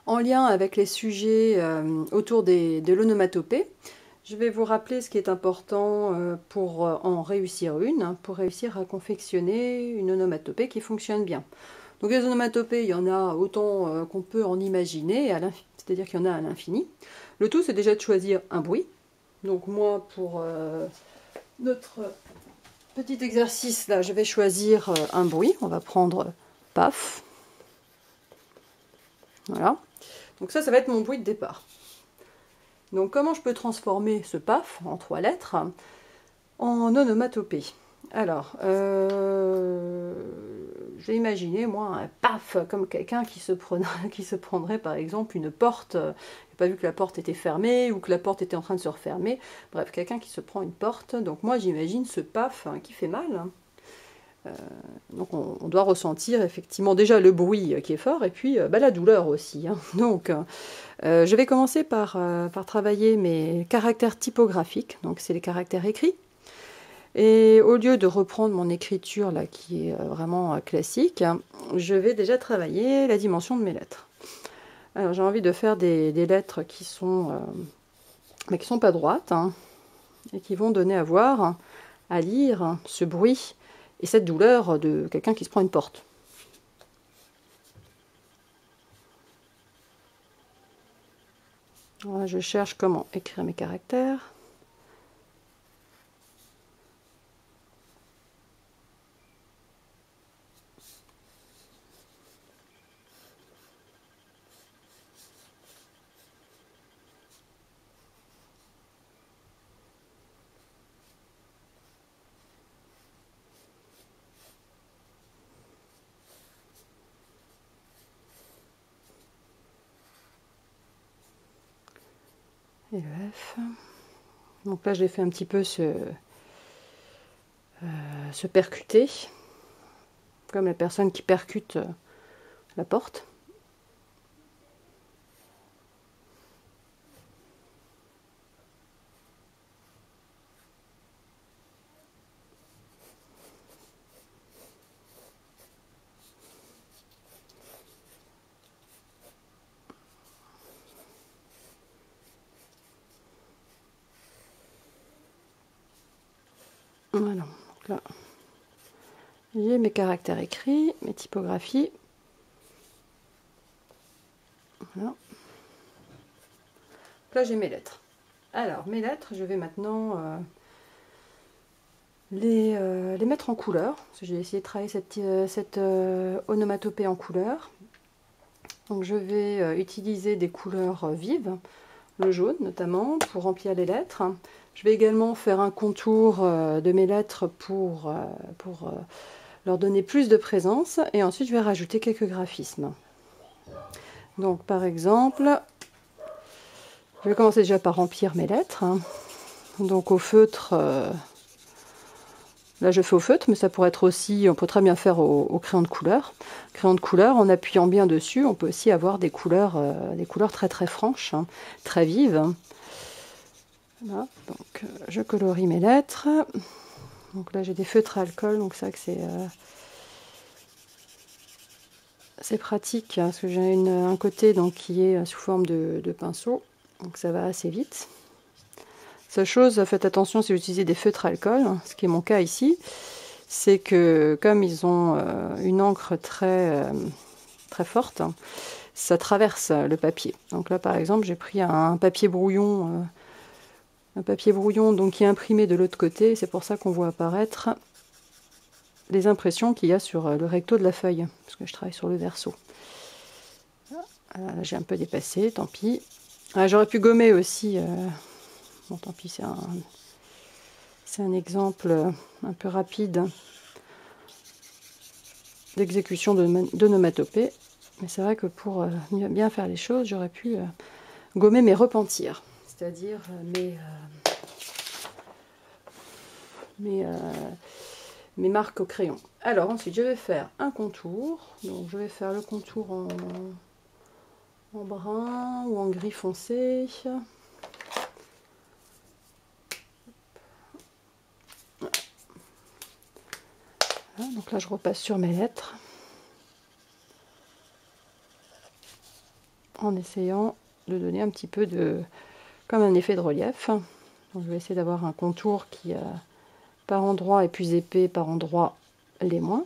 en lien avec les sujets autour de l'onomatopée. Je vais vous rappeler ce qui est important pour en réussir une, pour réussir à confectionner une onomatopée qui fonctionne bien. Donc les onomatopées, il y en a autant qu'on peut en imaginer, c'est-à-dire qu'il y en a à l'infini. Le tout, c'est déjà de choisir un bruit. Donc moi, pour notre petit exercice, là, je vais choisir un bruit. On va prendre paf. Voilà. Donc ça va être mon bruit de départ. Donc comment je peux transformer ce paf en 3 lettres en onomatopée? Alors, j'ai imaginé, moi, un paf, comme quelqu'un qui se prendrait, par exemple, une porte. Il n'a pas vu que la porte était fermée ou que la porte était en train de se refermer. Bref, quelqu'un qui se prend une porte. Donc moi, j'imagine ce paf qui fait mal. Donc on doit ressentir effectivement déjà le bruit qui est fort et puis la douleur aussi. Donc je vais commencer par travailler mes caractères typographiques, donc c'est les caractères écrits. Et au lieu de reprendre mon écriture là qui est vraiment classique, je vais déjà travailler la dimension de mes lettres. Alors j'ai envie de faire des lettres qui sont pas droites et qui vont donner à voir, à lire ce bruit et cette douleur de quelqu'un qui se prend une porte. Voilà, je cherche comment écrire mes caractères. Et le F. Donc là, je l'ai fait un petit peu se percuter, comme la personne qui percute la porte. Voilà, donc là, j'ai mes caractères écrits, mes typographies. Voilà. Là, j'ai mes lettres. Alors, mes lettres, je vais maintenant les mettre en couleur. J'ai essayé de travailler cette onomatopée en couleur. Donc, je vais utiliser des couleurs vives, le jaune notamment, pour remplir les lettres. Je vais également faire un contour de mes lettres pour leur donner plus de présence. Et ensuite, je vais rajouter quelques graphismes. Donc, par exemple, je vais commencer déjà par remplir mes lettres. Donc, au feutre, là je fais au feutre, mais ça pourrait être aussi, on peut très bien faire au crayon de couleur. Crayon de couleur, en appuyant bien dessus, on peut aussi avoir des couleurs très très franches, très vives. Voilà, donc je colorie mes lettres. Donc là j'ai des feutres à alcool, donc c'est vrai que c'est pratique, parce que j'ai un côté donc, qui est sous forme de pinceau, donc ça va assez vite. Seule chose, faites attention si vous utilisez des feutres à alcool, ce qui est mon cas ici, c'est que comme ils ont une encre très forte, ça traverse le papier. Donc là par exemple j'ai pris un papier brouillon, donc qui est imprimé de l'autre côté, c'est pour ça qu'on voit apparaître les impressions qu'il y a sur le recto de la feuille, parce que je travaille sur le verso. Là j'ai un peu dépassé, tant pis. J'aurais pu gommer aussi, bon tant pis, c'est un exemple un peu rapide d'exécution d'onomatopée. Mais c'est vrai que pour bien faire les choses, j'aurais pu gommer mes repentirs, c'est-à-dire mes marques au crayon. Alors ensuite, je vais faire un contour. Donc je vais faire le contour en brun ou en gris foncé. Voilà, donc là, je repasse sur mes lettres. en essayant de donner un petit peu de, comme un effet de relief. Donc je vais essayer d'avoir un contour qui par endroit est plus épais, par endroit l'est moins.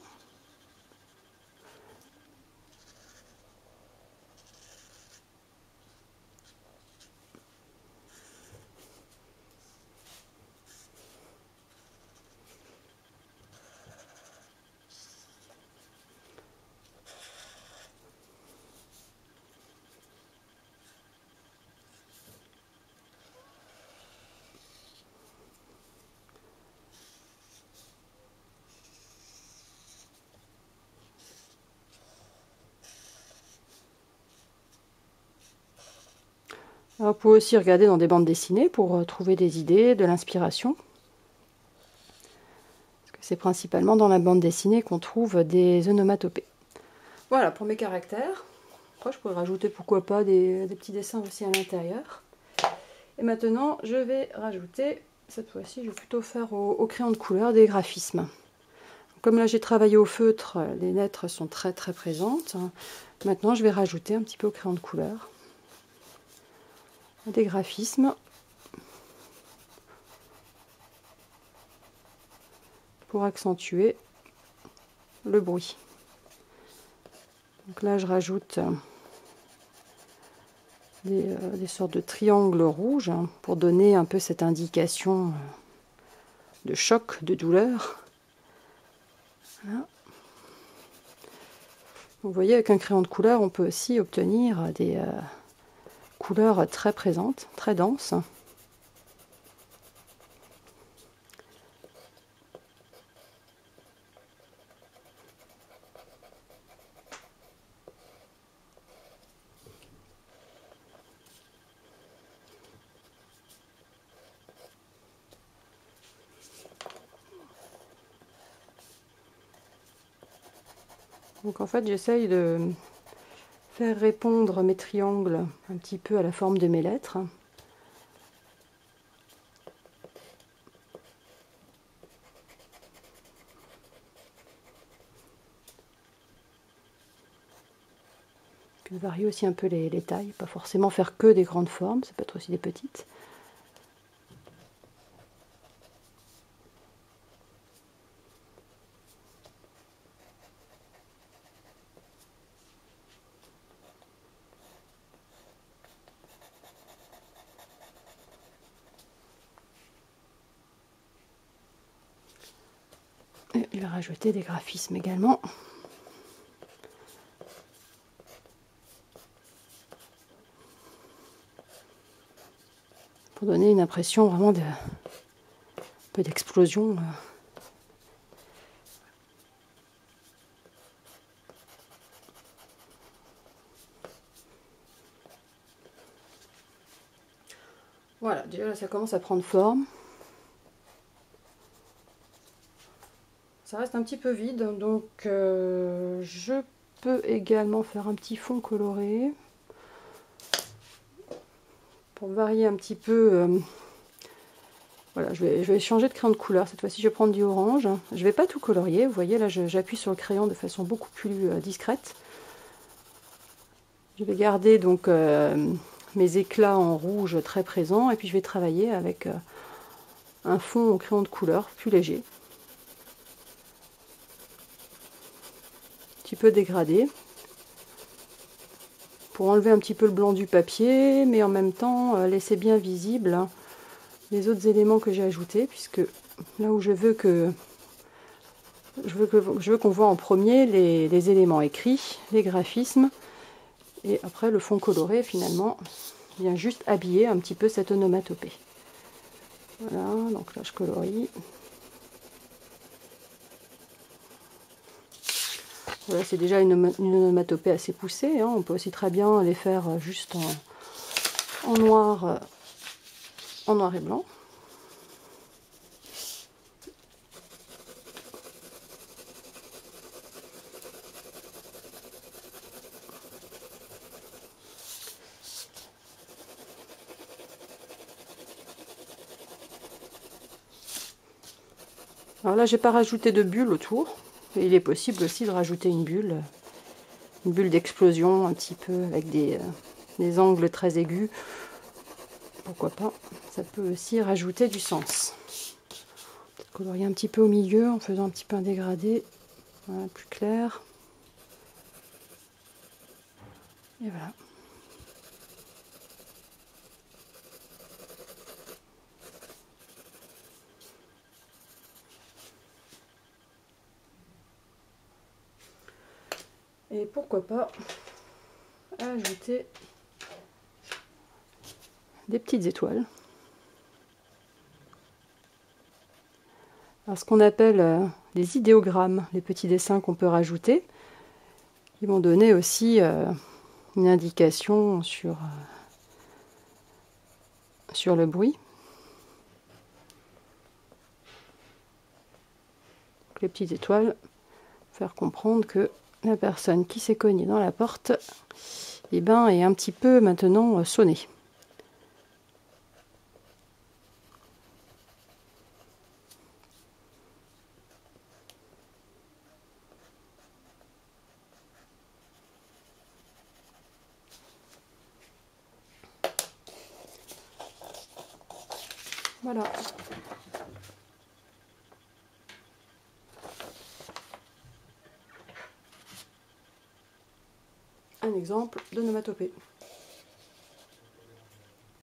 Alors, vous pouvez aussi regarder dans des bandes dessinées pour trouver des idées, de l'inspiration. Parce que c'est principalement dans la bande dessinée qu'on trouve des onomatopées. Voilà pour mes caractères. Après, je pourrais rajouter, pourquoi pas, des petits dessins aussi à l'intérieur. Et maintenant, je vais rajouter, cette fois-ci, je vais plutôt faire au crayon de couleur des graphismes. Comme là, j'ai travaillé au feutre, les lettres sont très très présentes. Maintenant, je vais rajouter un petit peu au crayon de couleur des graphismes pour accentuer le bruit. Donc là, je rajoute des sortes de triangles rouges pour donner un peu cette indication de choc, de douleur. Voilà. Vous voyez, avec un crayon de couleur, on peut aussi obtenir des couleurs très présentes, très denses. Donc en fait, j'essaye de faire répondre mes triangles un petit peu à la forme de mes lettres. Puis varier aussi un peu les tailles, pas forcément faire que des grandes formes, ça peut être aussi des petites. Et je vais rajouter des graphismes également. Pour donner une impression vraiment de un peu d'explosion. Voilà, déjà là, ça commence à prendre forme. Ça reste un petit peu vide, donc je peux également faire un petit fond coloré pour varier un petit peu. Voilà, je vais changer de crayon de couleur. Cette fois-ci, je vais prendre du orange. Je ne vais pas tout colorier. Vous voyez, là, j'appuie sur le crayon de façon beaucoup plus discrète. Je vais garder donc mes éclats en rouge très présents, et puis je vais travailler avec un fond au crayon de couleur plus léger. Un petit peu dégradé. Pour enlever un petit peu le blanc du papier, mais en même temps laisser bien visible les autres éléments que j'ai ajoutés, puisque là où je veux qu'on voit en premier les éléments écrits, les graphismes, et après le fond coloré finalement vient juste habiller un petit peu cette onomatopée. Voilà, donc là je colorie. Voilà, c'est déjà une onomatopée assez poussée, hein. On peut aussi très bien les faire juste en noir et blanc. Alors là, j'ai pas rajouté de bulle autour. Et il est possible aussi de rajouter une bulle d'explosion un petit peu avec des des angles très aigus. Pourquoi pas, ça peut aussi rajouter du sens. Peut-être colorier un petit peu au milieu en faisant un petit peu un dégradé, voilà, plus clair. Et voilà. Et pourquoi pas ajouter des petites étoiles. Alors, ce qu'on appelle les idéogrammes, les petits dessins qu'on peut rajouter, qui vont donner aussi une indication sur le bruit. Donc, les petites étoiles, faire comprendre que la personne qui s'est cognée dans la porte est un petit peu maintenant sonnée. Voilà. Un exemple d'onomatopée.